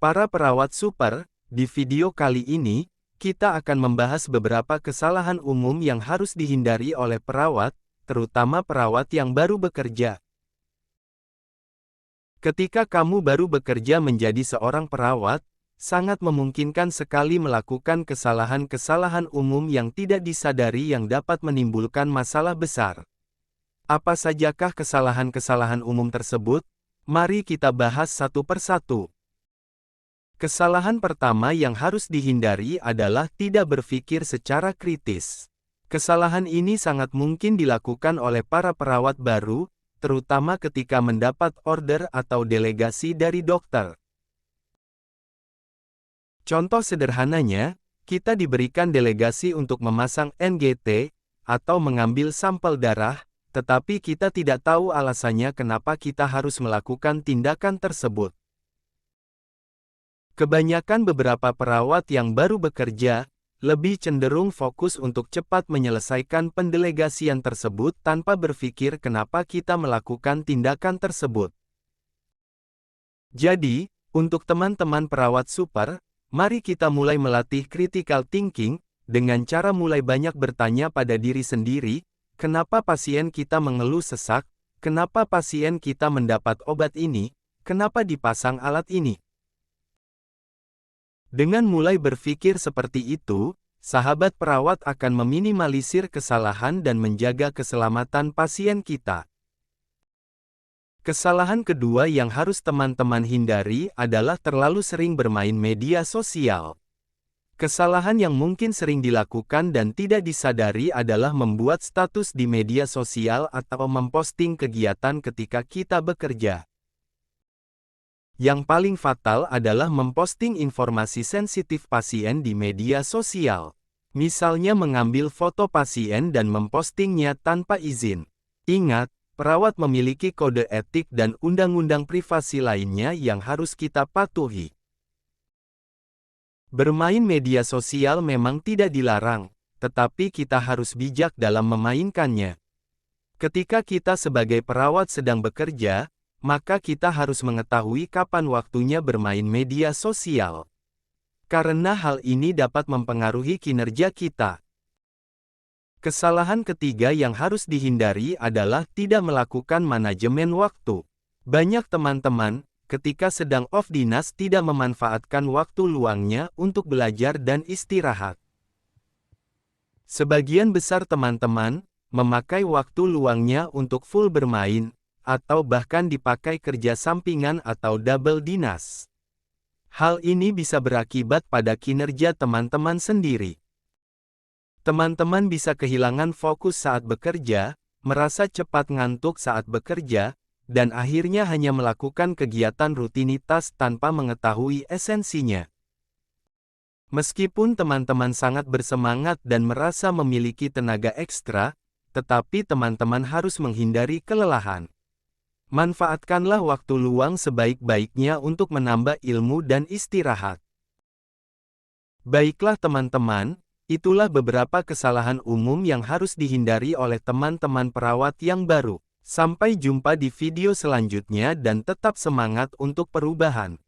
Para perawat super, di video kali ini, kita akan membahas beberapa kesalahan umum yang harus dihindari oleh perawat, terutama perawat yang baru bekerja. Ketika kamu baru bekerja menjadi seorang perawat, sangat memungkinkan sekali melakukan kesalahan-kesalahan umum yang tidak disadari yang dapat menimbulkan masalah besar. Apa sajakah kesalahan-kesalahan umum tersebut? Mari kita bahas satu persatu. Kesalahan pertama yang harus dihindari adalah tidak berpikir secara kritis. Kesalahan ini sangat mungkin dilakukan oleh para perawat baru, terutama ketika mendapat order atau delegasi dari dokter. Contoh sederhananya, kita diberikan delegasi untuk memasang NGT, atau mengambil sampel darah, tetapi kita tidak tahu alasannya kenapa kita harus melakukan tindakan tersebut. Kebanyakan beberapa perawat yang baru bekerja, lebih cenderung fokus untuk cepat menyelesaikan pendelegasian tersebut tanpa berpikir kenapa kita melakukan tindakan tersebut. Jadi, untuk teman-teman perawat super, mari kita mulai melatih critical thinking, dengan cara mulai banyak bertanya pada diri sendiri, kenapa pasien kita mengeluh sesak, kenapa pasien kita mendapat obat ini, kenapa dipasang alat ini. Dengan mulai berpikir seperti itu, sahabat perawat akan meminimalisir kesalahan dan menjaga keselamatan pasien kita. Kesalahan kedua yang harus teman-teman hindari adalah terlalu sering bermain media sosial. Kesalahan yang mungkin sering dilakukan dan tidak disadari adalah membuat status di media sosial atau memposting kegiatan ketika kita bekerja. Yang paling fatal adalah memposting informasi sensitif pasien di media sosial. Misalnya mengambil foto pasien dan mempostingnya tanpa izin. Ingat, perawat memiliki kode etik dan undang-undang privasi lainnya yang harus kita patuhi. Bermain media sosial memang tidak dilarang, tetapi kita harus bijak dalam memainkannya. Ketika kita sebagai perawat sedang bekerja, maka kita harus mengetahui kapan waktunya bermain media sosial. Karena hal ini dapat mempengaruhi kinerja kita. Kesalahan ketiga yang harus dihindari adalah tidak melakukan manajemen waktu. Banyak teman-teman, ketika sedang off dinas tidak memanfaatkan waktu luangnya untuk belajar dan istirahat. Sebagian besar teman-teman, memakai waktu luangnya untuk full bermain, atau bahkan dipakai kerja sampingan atau double dinas. Hal ini bisa berakibat pada kinerja teman-teman sendiri. Teman-teman bisa kehilangan fokus saat bekerja, merasa cepat ngantuk saat bekerja, dan akhirnya hanya melakukan kegiatan rutinitas tanpa mengetahui esensinya. Meskipun teman-teman sangat bersemangat dan merasa memiliki tenaga ekstra, tetapi teman-teman harus menghindari kelelahan. Manfaatkanlah waktu luang sebaik-baiknya untuk menambah ilmu dan istirahat. Baiklah teman-teman, itulah beberapa kesalahan umum yang harus dihindari oleh teman-teman perawat yang baru. Sampai jumpa di video selanjutnya dan tetap semangat untuk perubahan.